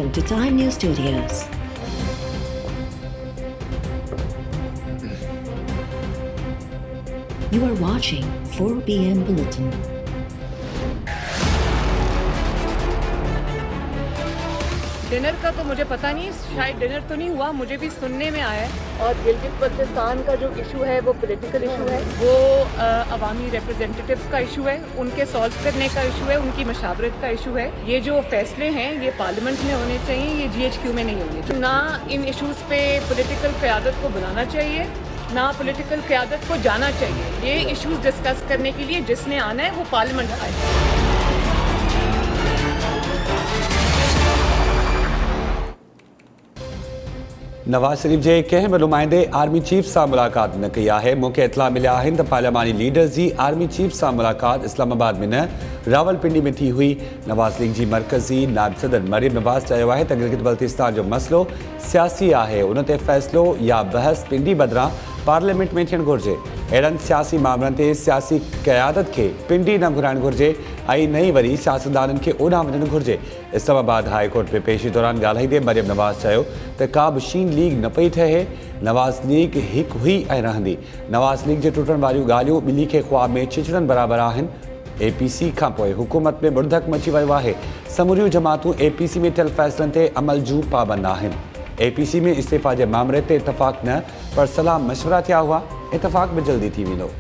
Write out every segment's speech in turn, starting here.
Welcome to Time News Studios. You are watching 4 p.m. Bulletin. Dinner का तो मुझे पता नहीं, शायद डिनर तो नहीं हुआ, मुझे भी सुनने में आया है। और गिलगित बल्तिस्तान का जो इशू है वो पॉलिटिकल इशू है, वो अवामी रिप्रेजेंटेटिव्स का इशू है, उनके सॉल्व करने का इशू है, उनकी मशावरत का इशू है। ये जो फैसले हैं ये पार्लियामेंट में होने चाहिए, ये GHQ में नहीं होने चाहिए। ना इन इशूज़ पे पॉलिटिकल क़यादत को बुलाना चाहिए, ना पॉलिटिकल क़यादत को जाना चाहिए। ये इशूज़ डिस्कस करने के लिए जिसने आना है वो पार्लियामेंट आए। नवाज शरीफ जे कंहिं बि नुमाइंदे आर्मी चीफ सां मुलाक़ात न कई आहे। मूंखे इतला मिलिया आहिनि त पार्लियामानी लीडर्स जी आर्मी चीफ सां मुलाक़ात इस्लामाबाद में न रावलपिंडी में थी हुई। नवाज़ लीग जी मरकज़ी नायब सदर मरियम नवाज़ चयो आहे त गिलगित बल्तिस्तान जो मसइलो सियासी आहे, उन ते फ़ैसिलो या बहस पिंडी बदिरां पार्लियामेंट में थियणु घुरिजे। अहिड़नि सियासी मामलनि ते सियासी क़यादत खे पिंडी न घुराइणु घुरिजे ऐं न ई वरी सियासतदाननि खे ओॾां वञणु घुरिजे। इस्लामाबाद हाई कोर्ट में पेशी दौरान ॻाल्हाईंदे मरियम नवाज़ चयो त का बि शीन लीग न पई ठहे, नवाज़ लीग हिकु हुई ऐं रहंदी। नवाज़ लीग जे टुटण वारियूं ॻाल्हियूं ॿिली खे ख़्वाब में छिछड़नि बराबरि आहिनि। APC खां पोइ हुकूमत में बुड़धक मची वियो आहे। समूरियूं जमातूं APC में थियल फ़ैसिलनि ते अमल जूं पाबंद आहिनि। APC में इस्तीफ़ा जे मामले ते इतफ़ाक़ न पर सलाह मशवरा थिया हुआ, इतफ़ाक़ बि जल्दी थी वेंदो।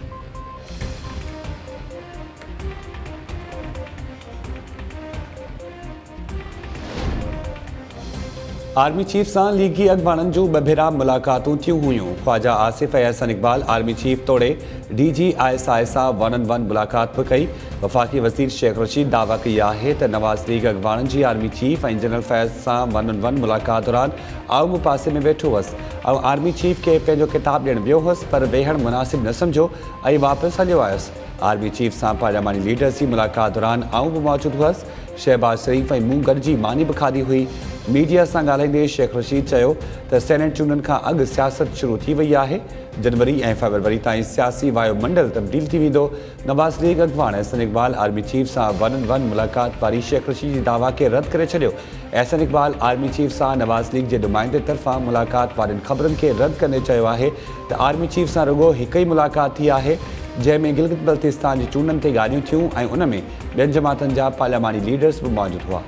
आर्मी चीफ सां लीगी अॻवाननि जूं ॿ भेरा मुलाक़ातूं थियूं हुयूं। ख्वाजा आसिफ ऐं अहसन इक़बाल आर्मी चीफ तोड़े DG ISI सां 1-on-1 मुलाक़ात बि कई। वफ़ाक़ी वज़ीर शेख रशीद दावा कई आहे त नवाज़ लीग अॻवाननि जी आर्मी चीफ ऐं जनरल फैज़ सां 1-on-1 मुलाक़ात दौरान आउं पासे में वेठो हुअसि ऐं आर्मी चीफ खे पंहिंजो किताब ॾियणु वियो हुअसि, पर वेहणु मुनासिब न सम्झो ऐं वापसि हलियो आयुसि। आर्मी चीफ सां पार्लियामानी लीडर्स जी मुलाक़ात दौरान आउं बि मौजूदु हुअसि। शहबाज शरीफ़ ऐं मूं गॾिजी मानी बि खाधी हुई। मीडिया सां ॻाल्हाईंदे शेख रशीद चयो त सेनेट चूंडनि खां अॻु सियासत शुरू थी वई आहे। जनवरी ऐं फरवरी ताईं सियासी वायुमंडल तब्दील थी वेंदो। नवाज़ लीग अॻवान अहसन इक़बाल आर्मी चीफ सां 1-on-1 मुलाक़ात वारी शेख रशीद जी दावा खे रद्द करे छॾियो। अहसन इक़बाल आर्मी चीफ सां नवाज़ लीग जे नुमाइंदे तरफ़ां मुलाक़ात वारनि ख़बरनि खे रद्द कंदे चयो आहे त आर्मी चीफ सां रुॻो हिकु ई मुलाक़ात थी आहे, जंहिंमें गिलगित बल्तिस्तान जी चूंडनि ते ॻाल्हियूं थियूं ऐं उन में ॿियनि जमातनि जा पार्लियामानी लीडर्स बि मौजूदु हुआ।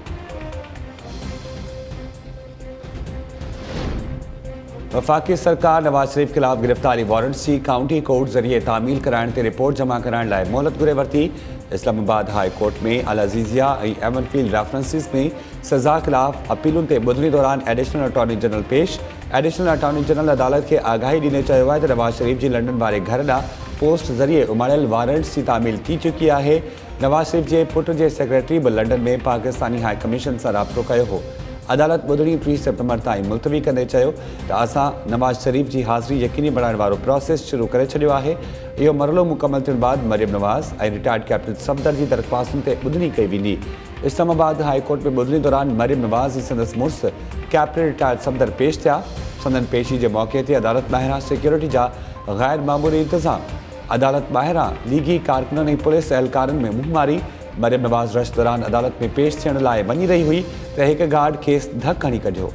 वफ़ाक़ी सरकार नवाज शरीफ ख़िलाफ़ गिरफ़्तारी वारंट्स जी काउंटी कोर्ट ज़रिए तामील कराइण ते रिपोर्ट जमा कराइण लाइ मोहलत घुरे वरिती। इस्लामाबाद हाई कोर्ट में अल अज़ीज़िया ऐं एवनफील्ड रेफरेंसिस में सज़ा ख़िलाफ़ अपीलुनि ते ॿुधणी दौरान एडिशनल अटॉर्नी जनरल पेश। एडिशनल अटॉर्नी जनरल अदालत खे आगाही ॾींदे चयो आहे त नवाज शरीफ जी लंडन वारे घर ॾांहुं पोस्ट ज़रिए उमाड़ियल वारंट्स जी तामील थी चुकी आहे। नवाज शरीफ जे पुट जे सेक्रेटरी बि लंडन में पाकिस्तानी हाई कमीशन सां राब्तो कयो हो। अदालत ॿुधणी 3 सितंबर ताईं मुलतवी कंदे चयो त असां नवाज शरीफ जी हाज़िरी यकीनी बणाइण वारो प्रोसेस शुरू करे छॾियो आहे। इहो मरहलो मुकमल थियण बाद मरियम नवाज़ ऐं रिटायर्ड कैप्टन सफ़दर जी दरख़्वास्तुनि ते ॿुधणी कई वेंदी। इस्लामाबाद हाई कोर्ट में ॿुधणी दौरान मरियम नवाज़ ऐं संदसि मुड़ुसु कैप्टन रिटायर्ड सफ़दर पेश थिया। संदन पेशी जे मौक़े ते अदालत ॿाहिरां सिक्योरिटी जा ग़ैर मामूली इंतज़ाम। अदालत ॿाहिरां लीगी कारकुननि ऐं पुलिस एहलकारनि में मुंहुं मारी। मरियम नवाज़ रश दौरान अदालत में पेश थियण लाइ वञी रही हुई त हिकु गार्ड खेसि धकु हणी कढियो।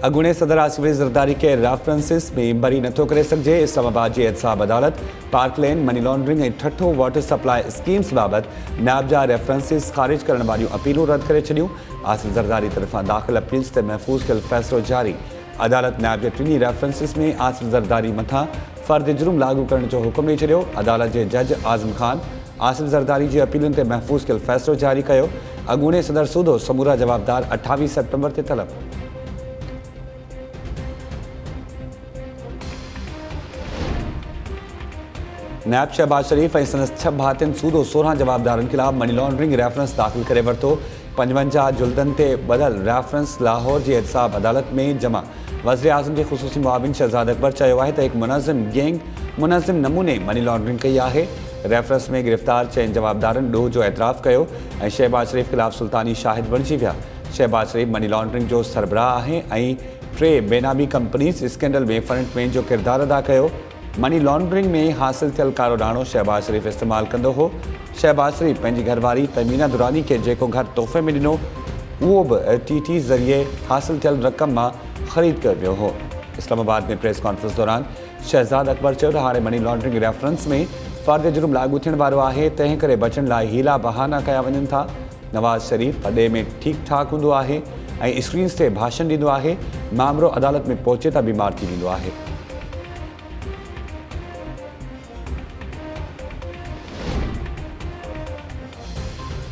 अॻूणे सदर आसिफ अली ज़रदारी खे रेफरेंसिस में बरी नथो करे सघिजे। इस्लामाबाद जी एहतसाब अदालत पार्कलेन मनी लॉन्ड्रिंग ऐं ठठो वाटर सप्लाई स्कीम्स बाबति नैब जा रेफरेंसिस ख़ारिज करण वारियूं अपीलूं रद्द करे छॾियूं। आसिफ ज़रदारी तरफ़ां दाख़िल अपील्स ते महफ़ूज़ कयल फ़ैसिलो जारी। अदालत नैब जे टिनी रेफरेंसिस में आसिफ ज़रदारी मथां फ़र्द जुर्म लागू करण जो हुकुम ॾेई छॾियो। अदालत जे जज आज़म ख़ान आसिफ ज़रदारी जी अपीलुनि ते महफ़ूज़ कयल फ़ैसिलो जारी कयो। अॻूणे सदर सूदो समूरा जवाबदार 28 सेप्टेम्बर ते तलब। नैब शहबाज शरीफ ऐं संदसि 6 भातियुनि सूदो 16 जवाबदारनि ख़िलाफ़ मनी लॉन्ड्रिंग रेफरेंस दाख़िल करे वरितो। 55 जुल्दनि ते ॿधल रेफरेंस लाहौर जी एहतसाब अदालत में जमा। वज़ीर आज़म जे ख़ुसूसी मुआविन शहज़ाद अकबर चयो आहे त हिकु मुनज़िम गैंग मुनज़िम नमूने मनी लॉन्ड्रिंग कई आहे। रेफरेंस में गिरफ़्तार चइनि जवाबदारनि ॾोह जो एतराफ़ कयो ऐं शहबाज शरीफ़ ख़िलाफ़ सुल्तानी शाहिद बणिजी विया। शहबाज शरीफ़ मनी लॉन्ड्रिंग जो सरबराह आहे ऐं 3 बेनामी कंपनीज़ स्कैंडल में फ्रंटमैन जो किरदारु अदा कयो। मनी लॉन्ड्रिंग में हासिल थियल कारो नाणो शहबाज शरीफ़ इस्तेमालु कंदो हो। शहबाज शरीफ़ पंहिंजी घरवारी तमीना दुरानी खे जेको घर तोहफ़े में ॾिनो उहो बि टीटी ज़रिए हासिल थियल रक़म मां ख़रीद कयो वियो हो। इस्लामाबाद में प्रेस कॉन्फ्रेंस दौरान शहज़ाद अकबर चयो त हाणे मनी लॉन्ड्रिंग रेफरेंस में फ़र्द जुर्म लागू थियण वारो आहे, तंहिं करे बचण लाइ हीला बहाना कया वञनि था। नवाज़ शरीफ़ पॾे में ठीकु ठाक हूंदो आहे ऐं स्क्रीन्स ते भाषण ॾींदो आहे, मामिलो अदालत में पहुचे त बीमार थी वेंदो आहे।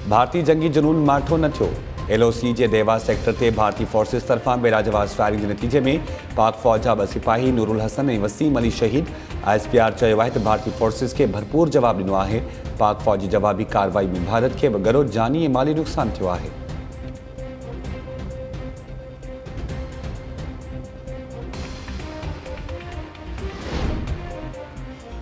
भारतीय जंगी जुनून माठो न थियो। LOC जे देवास सेक्टर ते भारतीय फोर्सिस तरफ़ां बेराजवाज़ फायरिंग जे नतीजे में पाक फ़ौज जा 2 सिपाही नूरुल हसन ऐं वसीम अली शहीद। ISPR चयो आहे त भारतीय फोर्सिस खे भरपूर जवाबु ॾिनो आहे। पाक फ़ौज जी जवाबी कार्रवाई में भारत खे बि गॾो जानी ऐं माली नुक़सान थियो आहे।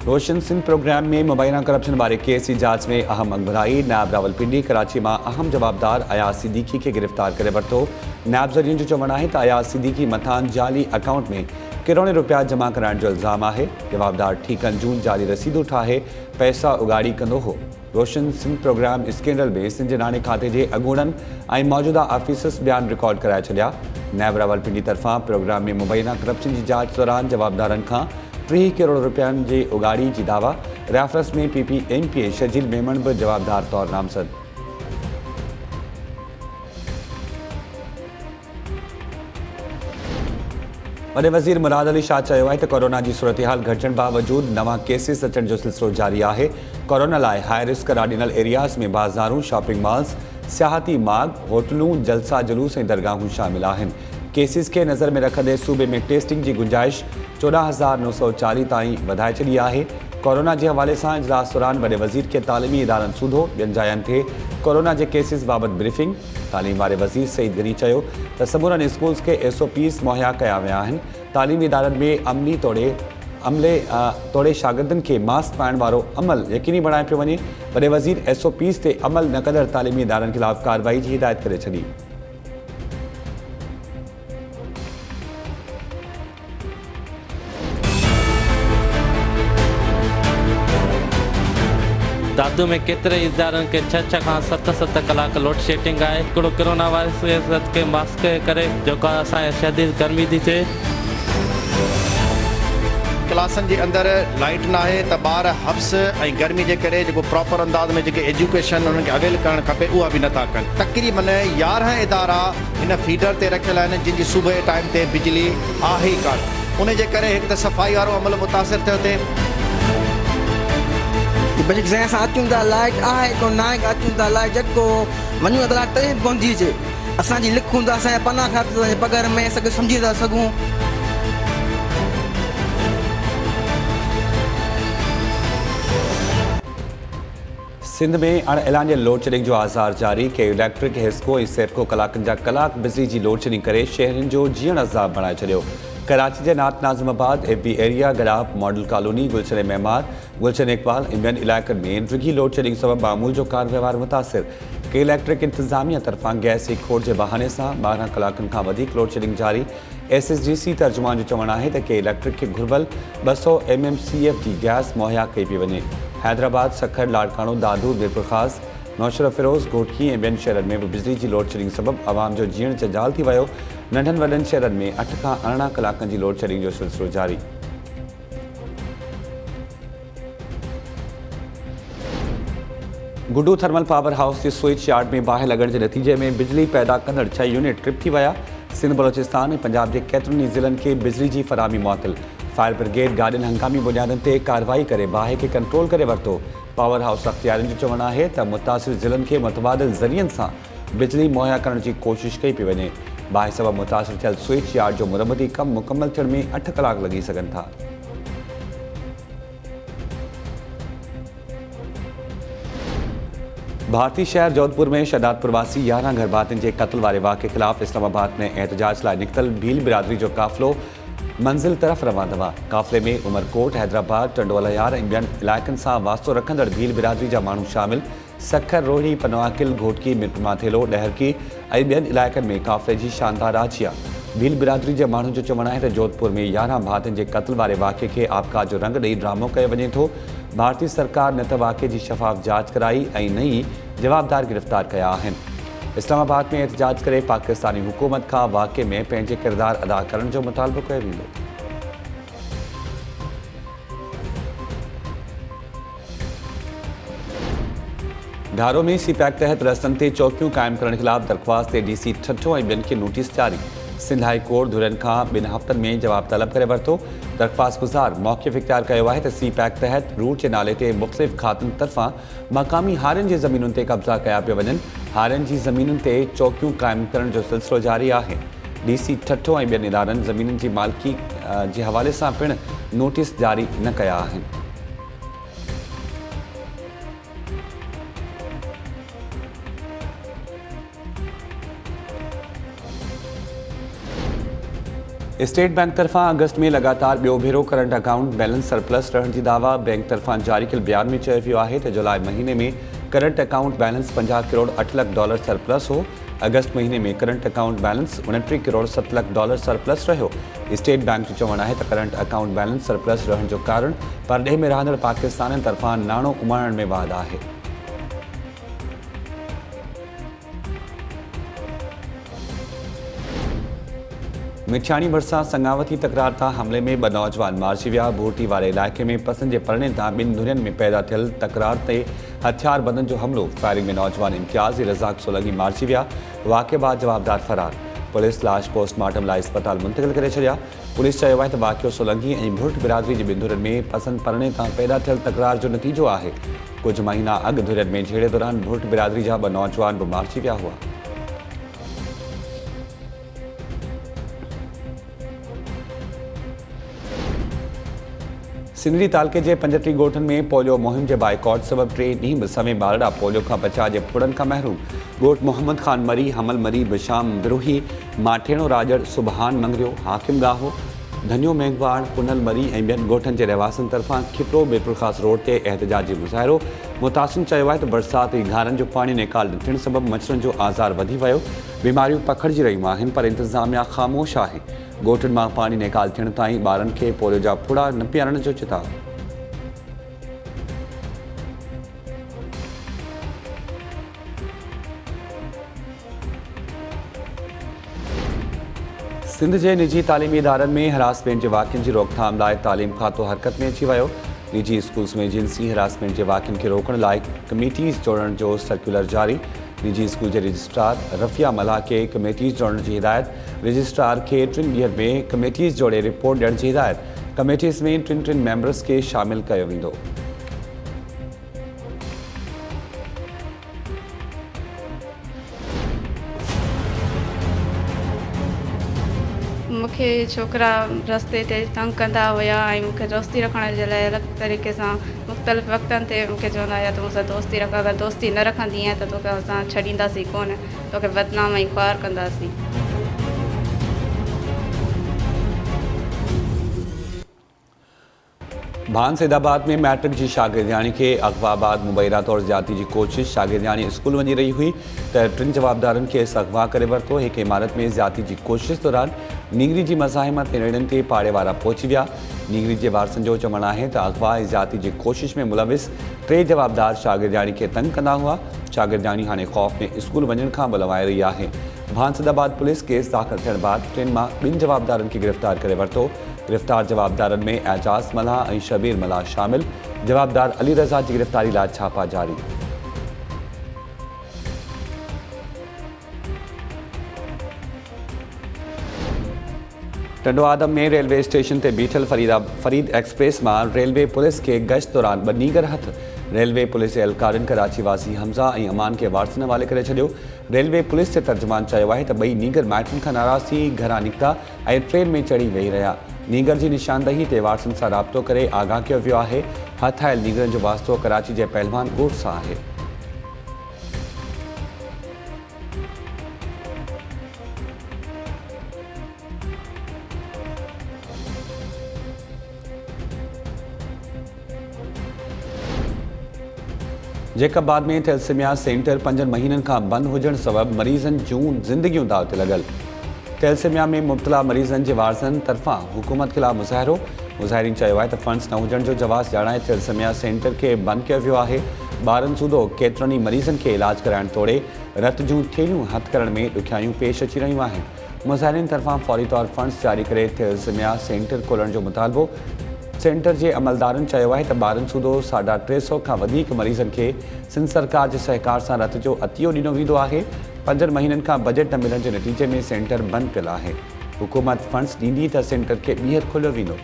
रोशन सिंह प्रोग्राम में मुबैना करप्शन वारे केस की जांच में अहम अगबराई। नायब रावलपिंडी कराची में अहम जवाबदार अयाज सिद्दीकी के गिरफ्तार करे वरितो। नायब ज़रियनि जो चवणु आहे त अयाज सिद्दीकी मथां जाली अकाउंट में किरोड़ें रुपया जमा कराइण जो इल्ज़ाम आहे। जवाबदार ठीकनि जूं जाली रसीदूं ठाहे पैसा उगाड़ी कंदो हो। रोशन सिंह प्रोग्राम स्कैंडल में सिंध जे नाणे खाते जे अॻूणनि ऐं मौजूदा ऑफिसर्स बयान रिकॉर्ड कराए छॾिया। नायब रावलपिंडी तरफ़ां प्रोग्राम में मुबैना करप्शन की जांच दौरान जवाबदारनि खां 3 करोड़ रुपयनि जी उगाड़ी जी दावा। रेफरेंस में PPMP शजील मेमन भी जवाबदार तौर नामज़द। वॾे वज़ीर मुराद अली शाह चयो आहे त कोरोना जी सूरत हाल घटिजण बावजूद नवां केसिस अचण जो सिलसिलो जारी आहे। कोरोना लाइ हाई रिस्क करार ॾिनल एरियाज़ में बाज़ारूं, शॉपिंग मॉल्स, सियाहती मार्ग, होटलूं, जलसा जुलूस ऐं दरगाहूं शामिल आहिनि। केसिस के नज़र में रखंदे सूबे में टेस्टिंग की गुंजाइश 14,940 ताईं वधाए छॾी आहे। कोरोना के हवाले से इजलास दौरान वॾे वज़ीर के तालीमी इदारनि सूधो, ॿियनि जायनि ते कोरोना के केसिस बाबत ब्रीफिंग। तालीम वारे वज़ीर सईद गनी चयो त समूरनि स्कूल्स के SOPs मुहैया कया विया आहिनि। तालीमी इदारनि में अमले तोड़े शागिर्दनि के मास्क पाइण वारो अमल यकीनी बणाए पियो वञे। वॾे वज़ीर SOPs ते अमल न कंदड़ तालीमी इदारनि ख़िलाफ़ कार्रवाई की हिदायत करे छॾी। दादू में केतरे इदारनि के 6 खां 7 कलाक लोड शेडिंग आहे। हिकिड़ो कोरोना वायरस के मास्क करे जेको असांजे शदीद गर्मी थी थिए। क्लासनि जे अंदरि लाइट न आहे त ॿार हब्स ऐं गर्मी जे करे जेको प्रॉपर अंदाज़ में जेके एजुकेशन उन्हनि खे अवेल करणु खपे उहा बि नथा कनि। तक़रीबन 11 इदारा हिन फीडर ते रखियल आहिनि जिन जी सुबुह जे टाइम ते बिजली आहे ई कान। उन जे करे हिकु त सफ़ाई वारो अमल मुतासिर थियो थिए। जैसे अचूं था लाइट आहे को न आहे अचूं था लाइट जेको वञूं त लाइट तॾहिं पहुची अचे। असांजी लिखूं था असांजा पना खाते पघार में असांखे सम्झी था सघूं। सिंध में अणएलानियल लोड शेडिंग जो आज़ार जारी। के इलेक्ट्रिक हिस्को ऐं सेपको कलाकनि जा कलाक बिजली जी लोड शेडिंग करे शहरनि जो जीअण अज़ाब बणाए छॾियो। कराची के नात नाज़िमाबाद, FB एरिया, गराब, मॉडल कॉलोनी, गुलशन मेमार, गुलशन इकबाल ऐं ॿियनि इलाइक़नि में डिघी लोड शेडिंग सबबि मामूल जो कार व्यवहार मुतासिर। के इलेक्ट्रिक इंतज़ामिया तरफ़ां गैस जी खोट के बहाने से 12 कलाकनि खां वधीक लोड शेडिंग जारी। SSGC तर्जुमान जो चवणु आहे त के इलेक्ट्रिक के घुर्बल 200 mmCF की गैस मुहैया कई पई वञे। हैदराबाद, सखर, लाड़काणो, दादू, वीरपुर ख़ास, नौशरा फिरोज़, घोटकी ऐं ॿियनि शहरनि में भी बिजली की लोड शेडिंग सबबि आवाम जो जीअण जंजाल थी वियो। नंढनि वॾनि शहरनि में 8 खां 18 कलाकनि की लोड शेडिंग जो सिलसिलो जारी। गुड्डू थर्मल पावर हाउस के स्विच यार्ड में बाहि लॻण के नतीजे में बिजली पैदा कंदड़ 6 यूनिट ट्रिप थी विया। सिंध, बलोचिस्तान ऐं पंजाब के केतिरनि ज़िलनि के बिजली की फराहमी मुअत्तल। फायर ब्रिगेड गाॾियुनि हंगामी बुनियादनि ते कार्रवाई करे बाहि के कंट्रोल करे वरितो। पावर हाउस अख्तियारनि जो चवणु आहे त मुतासिर ज़िलनि के मुतबादिल ज़रियनि सां बिजली मुहैया करण की कोशिश कई पई वञे। बाहि सबबि मुतासिर थियल स्विच यार्ड जो मुरम्मती कम मुकम्मल थियण में 8 कलाक लॻी सघनि था। भारतीय शहर जोधपुर में शदाद प्रवासी 11 घर बातिन के कत्ल वारे वाक़े खिलाफ इस्लामाबाद में एहतजाज लाइ निकतल भील बिरादरी जो काफ़िलो मंज़िल तरफ़ रवाना हुआ। काफ़िले में उमरकोट, हैदराबाद, टंडोलायार ऐं ॿियनि इलाइक़नि सां वास्तो रखंदड़ भील बिरादरी जा माण्हू शामिल। सखर, रोहिड़ी, पनवाकिल, घोटकी, मिटमाथेलो, डहरकी ऐं ॿियनि इलाइक़नि में काफ़िले जी शानदार आची आहे। भील बिरादरी जे माण्हुनि जो चवणु आहे त जोधपुर में 11 भातियुनि जे क़त्ल वारे वाक़े खे आपघात जो रंग ॾेई ड्रामो कयो वञे थो। भारतीय सरकार न त वाक़े जी शफ़ाफ़ जांच कराई ऐं न ई जवाबदार गिरफ़्तार कया आहिनि। इस्लामाबाद में एहतजाज करे पाकिस्तानी हुकूमत खां वाक़े में पंहिंजे किरदार अदा करण जो मुतालबो कयो वेंदो। धारो में सीपैक तहत रस्तनि ते चौकियूं क़ाइमु करण ख़िलाफ़ दरख़्वास्त ते DC ठठो ऐं ॿियनि खे नोटिस जारी। सिंध हाई कोर्ट धुरियुनि खां 2 हफ़्तनि में जवाब तलब करे वरितो। दरख़्वास्त गुज़ार मौक़िफ़ इख़्तियार कयो आहे त सीपैक तहत रूट जे नाले ते मुख़्तलिफ़ खातनि तरफ़ां मक़ामी हारियुनि जी ज़मीनुनि ते कब्ज़ा कया पिया वञनि। हारियुनि जी ज़मीनुनि ते चौकियूं क़ाइमु करण जो सिलसिलो जारी आहे। DC ठठो ऐं ॿियनि इदारनि ज़मीनुनि जी मालिकी जे हवाले सां पिणु नोटिस जारी न कया आहिनि। स्टेट बैंक तरफ़ां अगस्त में लगातार ॿियो भेरो करंट अकाउंट बैलेंस सरप्लस रहण जी दावा। बैंक तरफ़ां जारी कयल बयान में चयो वियो आहे त जुलाई महीने में current account balance 50 crore 8 lakh dollar surplus हो। अगस्त महीने में current account balance 29 crore 7 lakh dollar surplus रहियो। स्टेट बैंक जो चवणु आहे त करंट अकाउंट बैलेंस सरप्लस रहण जो कारण परॾेह में रहंदड़ पाकिस्तानियुनि तरफ़ां नाणो उमाइण में वाध आहे। मिठियाणी भरिसां संगावती तकरार तां हमले में 2 नौजवान मारिजी विया। भोटी वारे इलाइक़े में पसंद जे परणे तां 2 धुरियुनि में पैदा थियल तकरार ते हथियार बंदनि जो हमलो। फायरिंग में नौजवान इम्तियाज़ ऐं रज़ाक सोलंगी मारिजी विया। वाक़े बाद जवाबदार फरार। पुलिस लाश पोस्टमार्टम लाइ अस्पताल मुंतक़िल करे छॾिया। पुलिस चयो आहे त वाक़ियो सोलंगी ऐं भुर्ट बिरादरी जे 2 धुरियुनि में पसंद परणे तां पैदा थियल तकरार जो नतीजो आहे। कुझु महीना अॻु धुरियुनि में झेड़े दौरान भुर्ट बिरादरी जा 2 नौजवान बि मारिजी विया हुआ। सिंधड़ी तालके जे 35 ॻोठनि में पोलियो मुहिम जे बाइकॉट सबबि 3 ॾींहं बि समें ॿारड़ा पोलियो खां बचाव जे फुड़नि खां महरूम। ॻोठ मोहम्मद ख़ान मरी, हमल मरी, बिशाम बिरोही, माठेड़ो राजड़, सुबहान मंगरियो, हाकिम गाहो, धनियो मेघवाड़, पुनल मरी ऐं ॿियनि ॻोठनि जे रहवासियुनि तरफ़ां खिपरो बेपुरख़ास रोड ते एहतजाजी मुज़ाहिरो। मुतासिन चयो आहे त बरसाति ऐं घारनि जो पाणी निकाल न थियण सबबि मच्छरनि जो आज़ार वधी वियो। बीमारियूं पखिड़िजी रहियूं आहिनि पर इंतिज़ामिया ख़ामोश आहे। ॻोठनि मां पाणी निकाल थियण ताईं ॿारनि खे पोलियो जा फुड़ा न पीआरण जो चिताव। सिंध जे निजी तालीमी इदारनि में हरासमेंट जे वाक़िअनि जी रोकथाम लाइ तालीम खातो हरकत में अची वियो। निजी स्कूल्स में जिन्सी हरासमेंट जे वाक़िअनि खे रोकण लाइ कमेटीज़ जोड़ण जो सर्कुलर जारी। निजी स्कूल जे रजिस्ट्रार रफ़िया मल्हा खे कमेटीज़ जोड़ण जी हिदायत। रजिस्ट्रार खे 3 ॾींहनि में कमेटीज़ जोड़े रिपोर्ट ॾियण जी हिदायत। कमेटीज़ में 3 मेंबर्स खे शामिल कयो वेंदो। मूंखे छोकिरा रस्ते ते तंग कंदा हुया ऐं मूंखे दोस्ती रखण जे लाइ अलॻि तरीक़े सां मुख़्तलिफ़ वक़्तनि ते मूंखे चवंदा हुया त मूंसां दोस्ती रख, अगरि दोस्ती न रखंदी आहियां त तोखे असां छॾींदासीं कोन, तोखे बदनाम ऐं ख़्वार कंदासीं। भान सैदाबाद में मैट्रिक जी शागिर्दियाणी खे अगवाबाद मुबैना तौर ज़्यादती जी कोशिश। शागिर्दियाणी स्कूल वञी रही हुई त 3 जवाबदारनि खे अगवा करे वरितो। हिक इमारत में ज़्यादती जी कोशिश दौरान नीगरी जी मज़ाहिमत नेड़नि ते पाड़े वारा पहुची विया। नीगरी जे वारसनि जो चवणु आहे त अगवा ऐं ज़्यादती जी कोशिश में मुलविस 3 जवाबदार शागिर्दियाणी खे तंग कंदा हुआ। शागिर्दियाणी हाणे ख़ौफ़ में स्कूल वञण खां बुलवाए रही आहे। भान सैदाबाद पुलिस केस दाख़िल थियण बाद 3 मां 2 जवाबदारनि खे गिरफ़्तार करे वरितो। गिरफ़्तार जवाबदारनि में एजाज़ मल्हा ऐं शबीर मल्हा शामिल। जवाबदार अली रज़ा जी गिरफ़्तारी लाइ छापा जारी। टंडो आदम में रेलवे स्टेशन ते बीठल फरीद एक्सप्रेस मां रेलवे पुलिस खे गश्त दौरान 2 नीगर हथ। रेलवे पुलिस जे एहलकारनि कराची वासी हमज़ा ऐं अमान खे वारसनि हवाले करे छॾियो। रेलवे पुलिस जे तर्जुमान चयो आहे त 2 नीगर माइटनि खां नाराज़ थी घरां निकिता ऐं ट्रेन में चढ़ी वेही रहिया। नीगर जी निशानदही ते वारसनि सां राब्तो करे आगाह कयो वियो आहे। हथ आयल नीगरनि जो वास्तो कराची जे पहलवान ॻोठ सां आहे। जेका बाद में थैलेसेमिया सेंटर 5 महीननि खां बंदि हुजण सबबि मरीज़नि जूं ज़िंदगियूं दाव ते लॻल। थैलेसेमिया में मुब्तला मरीज़नि जे वारसनि तरफ़ां हुकूमत ख़िलाफ़ मुज़ाहिरो। मुज़ाहिरीन चयो आहे त फंड्स न हुजण जो जवाज़ ॼाणाए थैलेसेमिया सेंटर खे बंदि कयो वियो आहे। ॿारनि सूदो केतिरनि ई मरीज़नि खे इलाज कराइण तोड़े रत जूं थेलियूं हथ करण में ॾुखियाइयूं पेश अची रहियूं आहिनि। मुज़ाहिरीन तरफ़ां फौरी तौर फंड्स जारी करे थैलेसेमिया सेंटर खोलण जो मुतालबो। सेंटर जे अमलदारनि चयो आहे त ॿारनि सूदो 350 खां वधीक मरीज़नि खे सिंध सरकार जे सहकार सां रत जो अतियो ॾिनो वेंदो आहे। 5 महीननि खां बजट न मिलण जे नतीजे में सेंटर बंदि पियल आहे। हुकूमत फंड्स ॾींदी त सेंटर खे ॿीहर खोलियो वेंदो।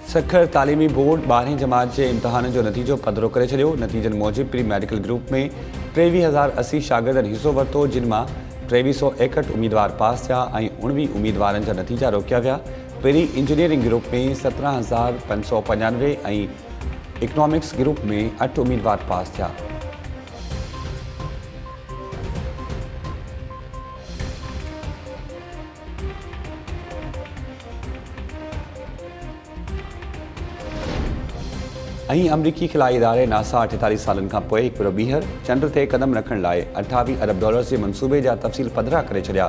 सखर तालीमी बोर्ड 12वीं जमात जे इम्तिहान जो नतीजो पधिरो करे छॾियो। नतीजनि मूजिबि प्री मेडिकल ग्रुप में 23,080 शागिर्दनि हिसो वरितो, जिन मां 2361 उम्मीदवार पास थिया ऐं 19 उम्मीदवारनि जा नतीजा रोकिया विया। पहिरीं इंजीनियरिंग ग्रुप में 17,595 ऐं इकोनॉमिक्स ग्रुप में 8 उम्मीदवार पास थिया। ऐं अमरीकी खिलाई इदारे नासा 48 सालनि खां पोइ हिकु भेरो ॿीहर चंड ते क़दम रखण लाइ $28 अरब जे मनसूबे जा तफ़सील पधिरा करे छॾिया।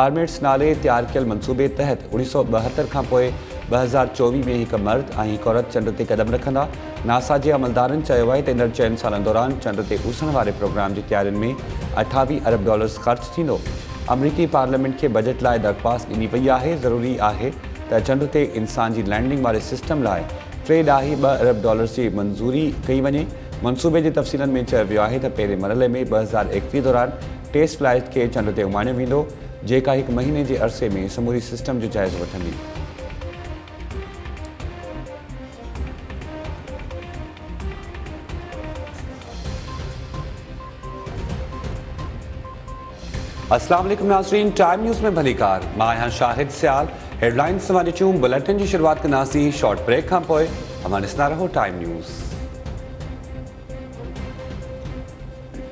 आर्मेट्स नाले तयारु कयल मनसूबे तहत 1972 खां पोइ 2024 में हिकु मर्द ऐं हिकु औरत चंड ते क़दम रखंदा। नासा जे अमलदारनि चयो आहे त ईंदड़ 4 सालनि दौरान चंड ते उसण वारे प्रोग्राम जी तयारियुनि में $28 अरब ख़र्च थींदो। अमरीकी पार्लियामेंट खे बजट लाइ दरख़्वास्त ॾिनी वई आहे। ज़रूरी आहे त चंड ते इंसान जी लैंडिंग वारे सिस्टम लाइ $3.2 अरब जी मंज़ूरी कई वञे। मनसूबे जी तफ़सीलनि में चयो वियो आहे त पहिरें मरहले में 2021 दौरान टेस्ट फ्लाइट खे चंड ते उमाणियो वेंदो, जेका 1 महीने जे अरसे में समूरी सिस्टम जो जाइज़ो वठंदी। अस्सलाम वालेकुम नाज़रीन, टाइम न्यूज़ में भलीकार। मां आहियां शाहिद सियाल। हेडलाइंस सां ॾिसूं बुलेटिन जी शुरूआत कंदासीं शॉर्ट ब्रेक खां पोइ। हमारे ॾिसंदा रहो टाइम न्यूज़।